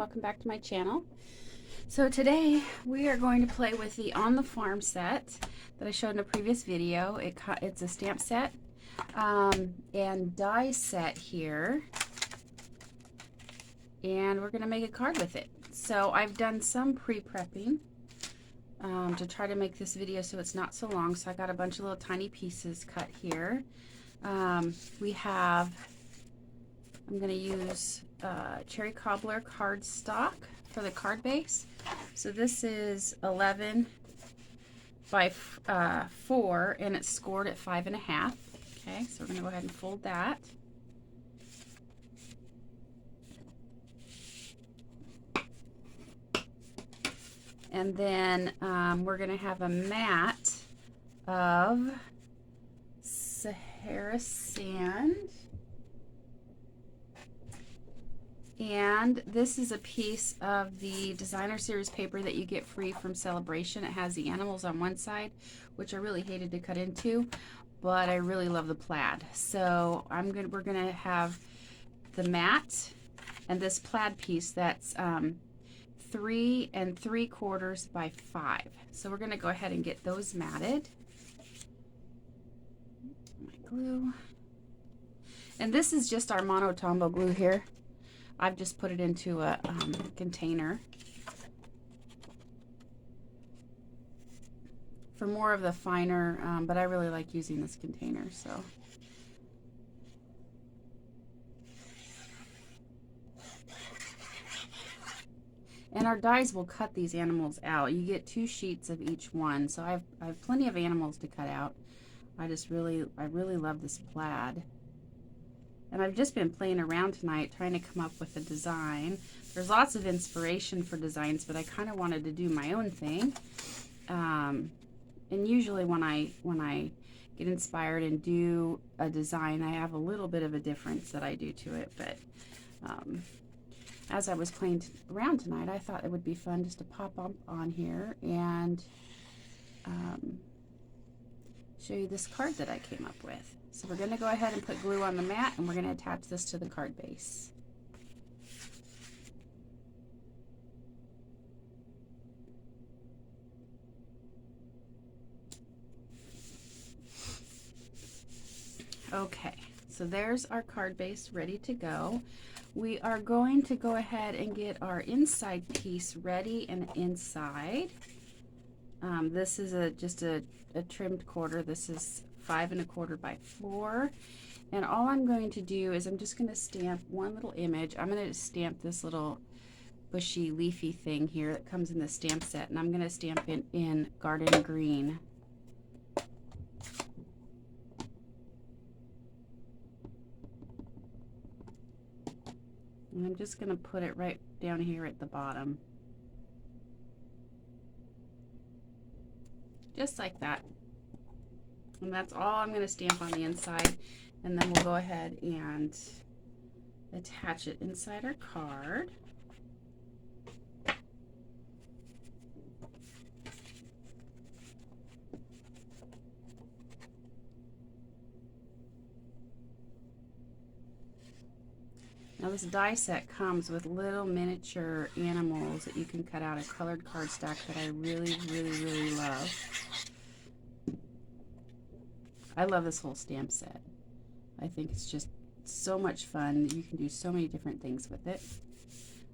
Welcome back to my channel. So today we are going to play with the On the Farm set that I showed in a previous video. It's a stamp set and die set here, and we're going to make a card with it. So I've done some pre-prepping to try to make this video so it's not so long. So I got a bunch of little tiny pieces cut here. I'm going to use cherry cobbler cardstock for the card base. So this is 11 by 4, and it's scored at 5.5. Okay, so we're going to go ahead and fold that. And then we're going to have a mat of Sahara sand. And this is a piece of the designer series paper that you get free from Sale-A-Bration. It has the animals on one side, which I really hated to cut into, but I really love the plaid. So we're gonna have the mat and this plaid piece that's 3 3/4 by 5. So we're gonna go ahead and get those matted. My glue. And this is just our Mono Tombow glue here. I've just put it into a container for more of the finer, but I really like using this container. So and our dies will cut these animals out. You get 2 sheets of each one, so I have plenty of animals to cut out. I really love this plaid. And I've just been playing around tonight trying to come up with a design. There's lots of inspiration for designs, but I kind of wanted to do my own thing. And usually when I get inspired and do a design, I have a little bit of a difference that I do to it. But as I was playing around tonight, I thought it would be fun just to pop up on here and show you this card that I came up with. So we're going to go ahead and put glue on the mat, and we're going to attach this to the card base. Okay, so there's our card base ready to go. We are going to go ahead and get our inside piece ready and inside. This is just a trimmed quarter. This is 5 1/4 by 4, and all I'm going to do is I'm just going to stamp one little image. I'm going to stamp this little bushy leafy thing here that comes in the stamp set, and I'm going to stamp it in garden green. And I'm just going to put it right down here at the bottom, just like that. And that's all I'm going to stamp on the inside, and then we'll go ahead and attach it inside our card. Now this die set comes with little miniature animals that you can cut out of colored cardstock that I really love. I love this whole stamp set. I think it's just so much fun. You can do so many different things with it.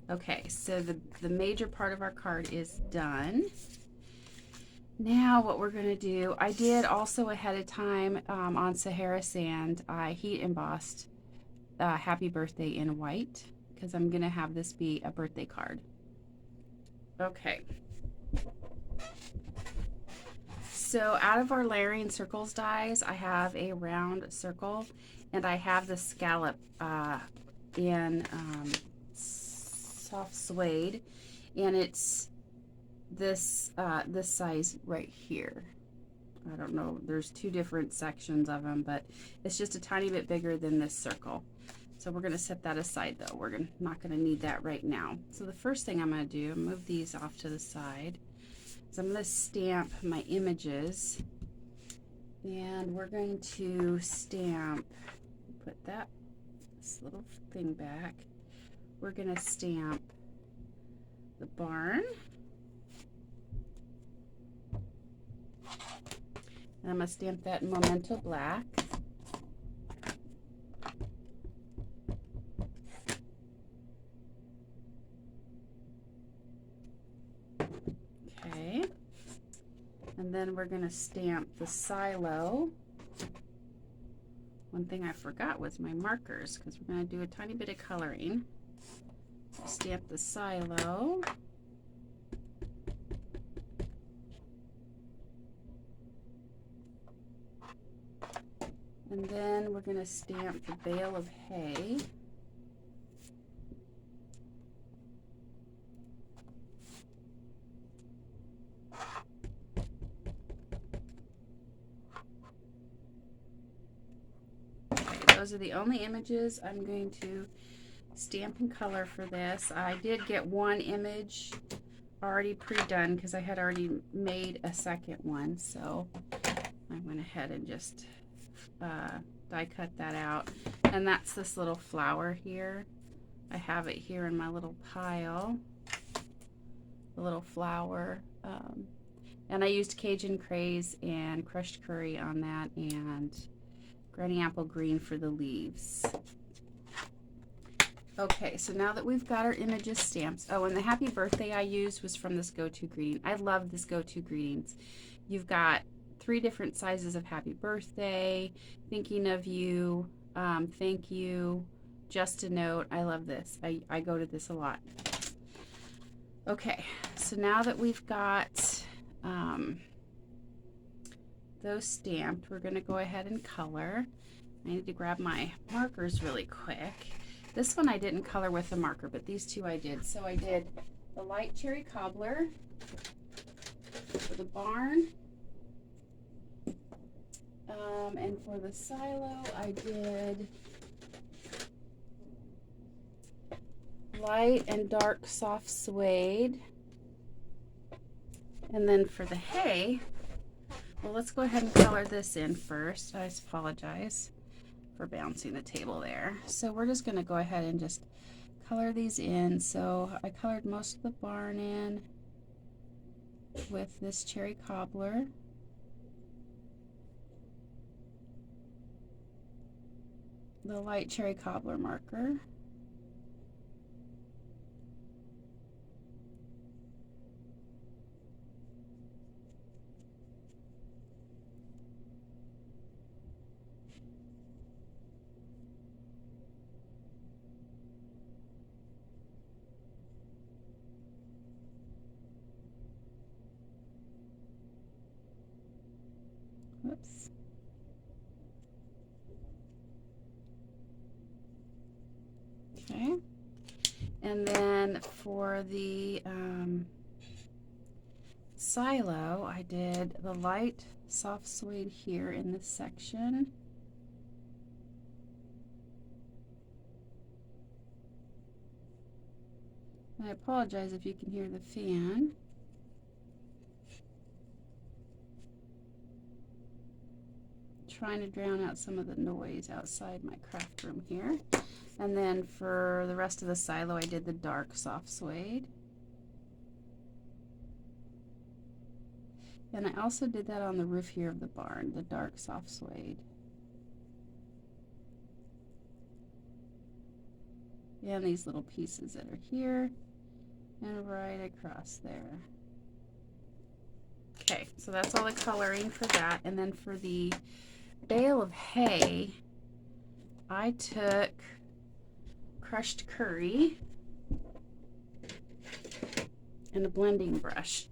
Okay, so the major part of our card is done. Now what we're going to do, I did also ahead of time on Sahara sand, I heat embossed Happy Birthday in white, because I'm going to have this be a birthday card. Okay. So out of our layering circles dies, I have a round circle, and I have the scallop in soft suede, and it's this size right here. I don't know, there's 2 different sections of them, but it's just a tiny bit bigger than this circle. So we're going to set that aside though. We're not going to need that right now. So the first thing I'm going to do, move these off to the side. So I'm going to stamp my images, and we're going to stamp, put this little thing back. We're going to stamp the barn. And I'm going to stamp that in Memento Black. Okay. And then we're going to stamp the silo. One thing I forgot was my markers, because we're going to do a tiny bit of coloring. So stamp the silo. And then we're going to stamp the bale of hay. Those are the only images I'm going to stamp and color for this. I did get one image already pre-done because I had already made a second one, so I went ahead and just die cut that out. And that's this little flower here. I have it here in my little pile, the little flower. And I used Cajun Craze and crushed curry on that, and Granny Apple Green for the leaves. Okay, so now that we've got our images stamped, oh, and the happy birthday I used was from this Go-To Greeting. I love this Go-To Greetings. You've got 3 different sizes of happy birthday, thinking of you, thank you, just a note. I love this. I go to this a lot. Okay, so now that we've got those stamped, we're going to go ahead and color. I need to grab my markers really quick. This one I didn't color with a marker, but these two I did. So I did the light cherry cobbler for the barn, and for the silo I did light and dark soft suede. And then for the hay, well, let's go ahead and color this in first. I apologize for bouncing the table there. So we're just going to go ahead and just color these in. So I colored most of the barn in with this cherry cobbler. The light cherry cobbler marker. Whoops. Okay. And then for the silo, I did the light soft suede here in this section. I apologize if you can hear the fan. Trying to drown out some of the noise outside my craft room here. And then for the rest of the silo, I did the dark soft suede. And I also did that on the roof here of the barn, the dark soft suede. And these little pieces that are here and right across there. Okay, so that's all the coloring for that. And then for the bale of hay, I took crushed curry and a blending brush.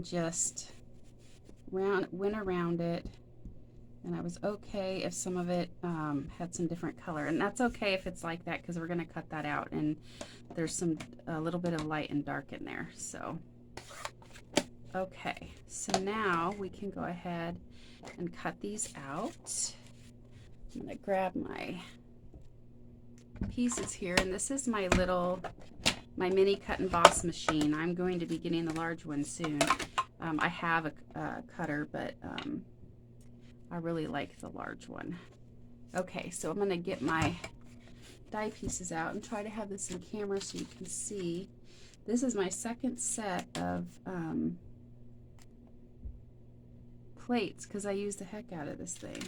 Just went around it, and I was okay if some of it had some different color, and that's okay if it's like that because we're going to cut that out, and there's a little bit of light and dark in there. So okay, so now we can go ahead and cut these out. I'm going to grab my pieces here, and this is my mini cut and boss machine. I'm going to be getting the large one soon. I have a cutter, but I really like the large one. Okay, so I'm going to get my die pieces out and try to have this in camera so you can see. This is my second set of plates because I use the heck out of this thing.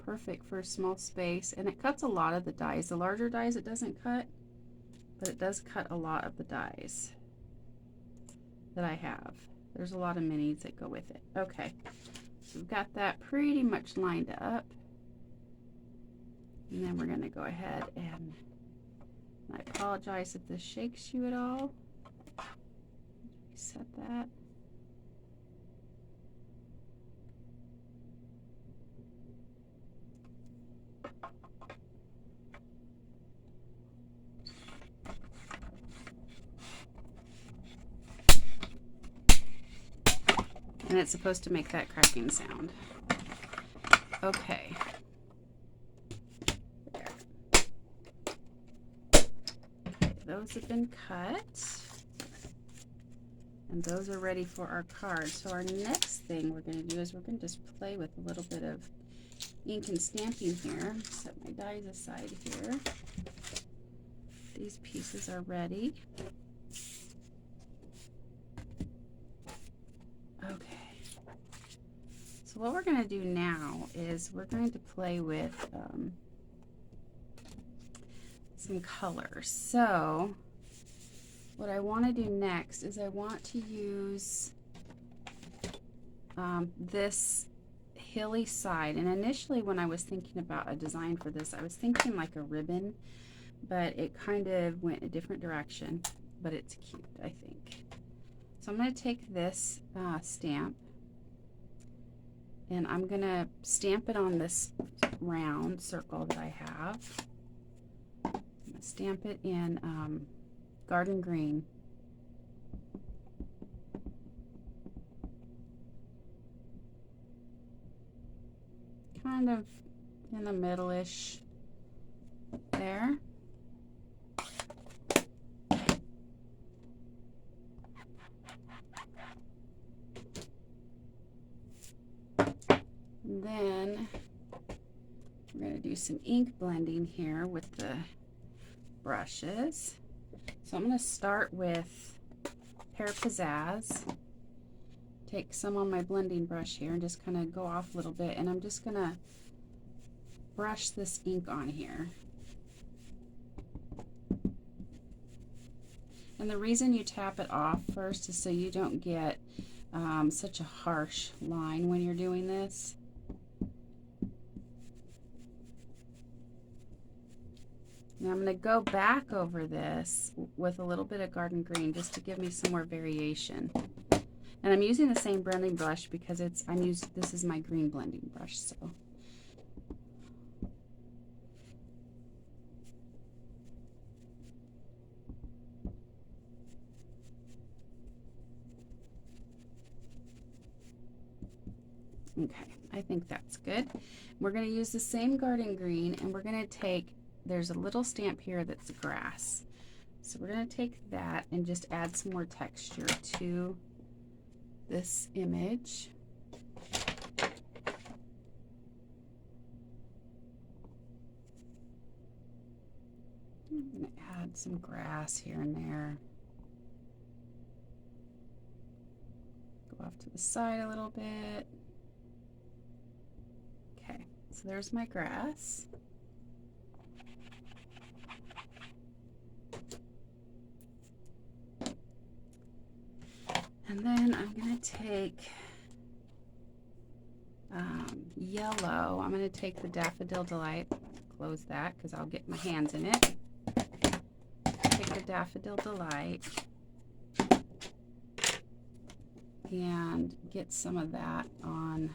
Perfect for a small space, and it cuts a lot of the dies. The larger dies it doesn't cut, but it does cut a lot of the dies that I have. There's a lot of minis that go with it. Okay, so we've got that pretty much lined up. And then we're going to go ahead and I apologize if this shakes you at all. Reset that. And it's supposed to make that cracking sound. Okay. There. Okay, those have been cut. And those are ready for our cards. So our next thing we're going to do is we're going to just play with a little bit of ink and stamping here. Set my dies aside here. These pieces are ready. Okay. So what we're going to do now is we're going to play with some colors. So what I want to do next is I want to use this hilly side. And initially when I was thinking about a design for this, I was thinking like a ribbon, but it kind of went a different direction, but it's cute, I think. So I'm going to take this stamp and I'm going to stamp it on this round circle that I have. I'm going to stamp it in garden green. Kind of in the middle-ish there. And then we're going to do some ink blending here with the brushes. So I'm going to start with Pear Pizzazz. Take some on my blending brush here and just kind of go off a little bit, and I'm just going to brush this ink on here. And the reason you tap it off first is so you don't get such a harsh line when you're doing this. Now I'm going to go back over this with a little bit of garden green just to give me some more variation. And I'm using the same blending brush because this is my green blending brush. So okay, I think that's good. We're going to use the same garden green, and we're going to take, there's a little stamp here that's grass. So we're going to take that and just add some more texture to this image. I'm going to add some grass here and there. Go off to the side a little bit. Okay, so there's my grass. And then I'm going to take yellow. I'm going to take the Daffodil Delight. Close that because I'll get my hands in it. Take the Daffodil Delight and get some of that on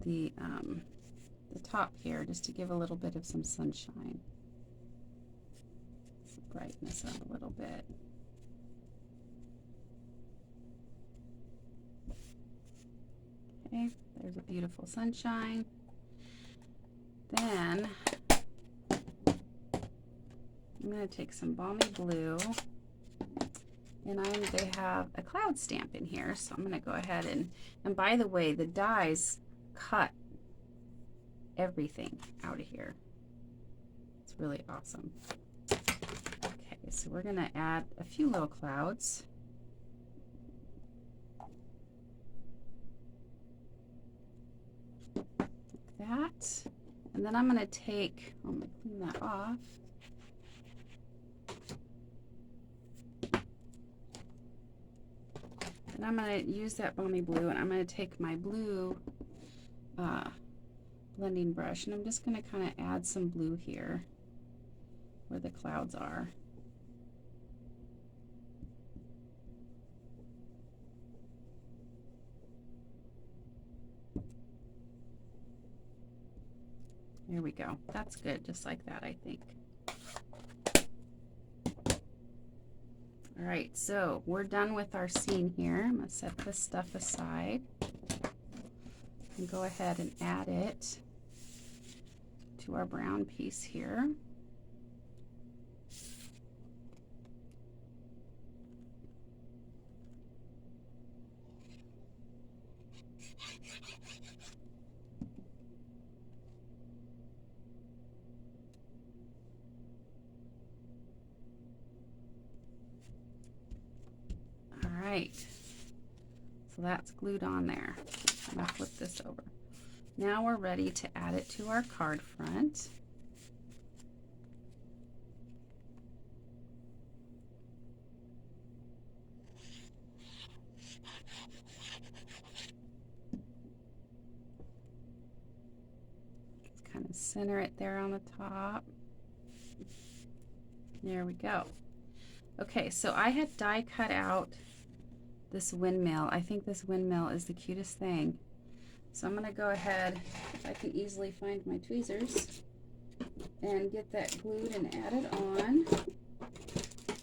the top here, just to give a little bit of some sunshine. Some brightness up a little bit. Okay, there's a beautiful sunshine. Then I'm going to take some balmy blue And they have a cloud stamp in here, so I'm going to go ahead and by the way, the dies cut everything out of here. It's really awesome. Okay, so we're going to add a few little clouds. Like that. And then I'm going to take, I'm going to clean that off. And I'm going to use that balmy blue, and I'm going to take my blue blending brush, and I'm just going to kind of add some blue here where the clouds are. There we go. That's good, just like that, I think. All right, so we're done with our scene here. I'm going to set this stuff aside and go ahead and add it to our brown piece here. All right, so that's glued on there. I'm going to flip this over. Now we're ready to add it to our card front. Just kind of center it there on the top. There we go. Okay, so I had die cut out this windmill. I think this windmill is the cutest thing. So I'm going to go ahead, if I can easily find my tweezers, and get that glued and added on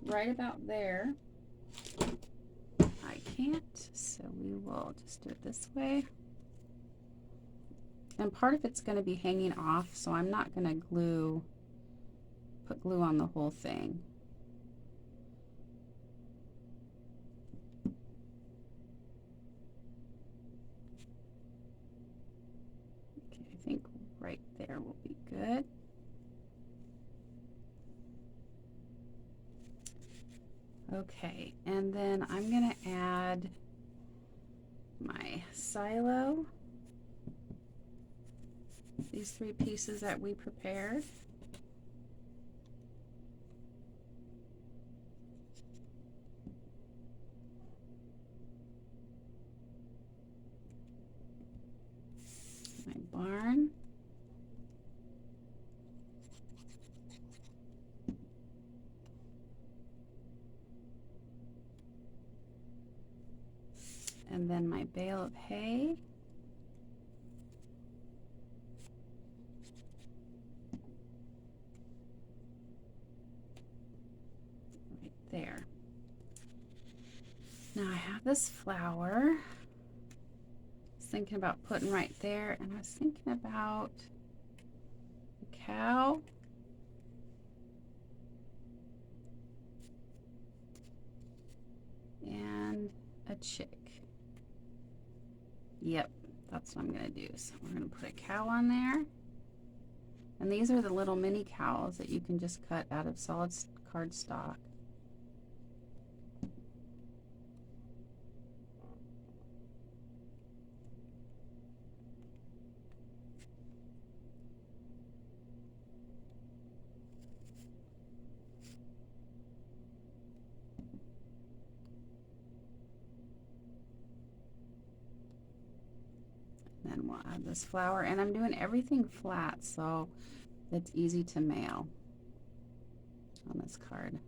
right about there. I can't, so we will just do it this way. And part of it's going to be hanging off, so I'm not going to put glue on the whole thing. I think right there will be good. Okay, and then I'm going to add my silo, these 3 pieces that we prepared. My barn. And then my bale of hay. Right there. Now I have this flower. I was thinking about putting right there, and I was thinking about a cow. And a chick. Yep, that's what I'm going to do. So we're going to put a cow on there. And these are the little mini cows that you can just cut out of solid cardstock. Then we'll add this flower, and I'm doing everything flat so it's easy to mail on this card.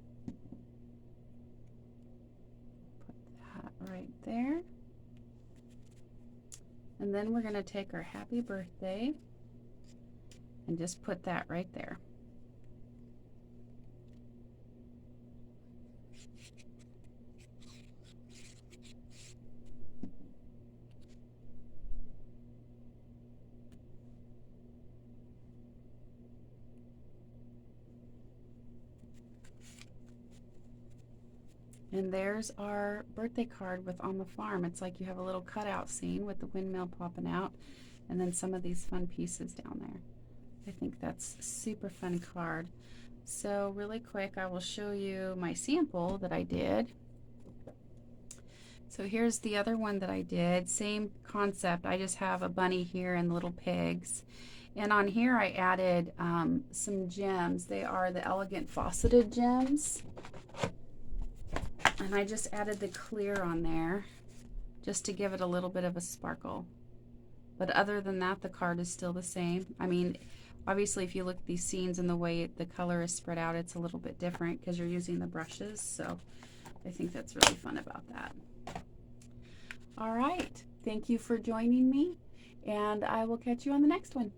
Put that right there. And then we're going to take our happy birthday and just put that right there. And there's our birthday card with On the Farm. It's like you have a little cutout scene with the windmill popping out and then some of these fun pieces down there. I think that's a super fun card. So really quick, I will show you my sample that I did. So here's the other one that I did. Same concept. I just have a bunny here and little pigs. And on here I added some gems. They are the elegant faceted gems. And I just added the clear on there just to give it a little bit of a sparkle. But other than that, the card is still the same. I mean, obviously if you look at these scenes and the way the color is spread out, it's a little bit different because you're using the brushes. So I think that's really fun about that. All right. Thank you for joining me, and I will catch you on the next one.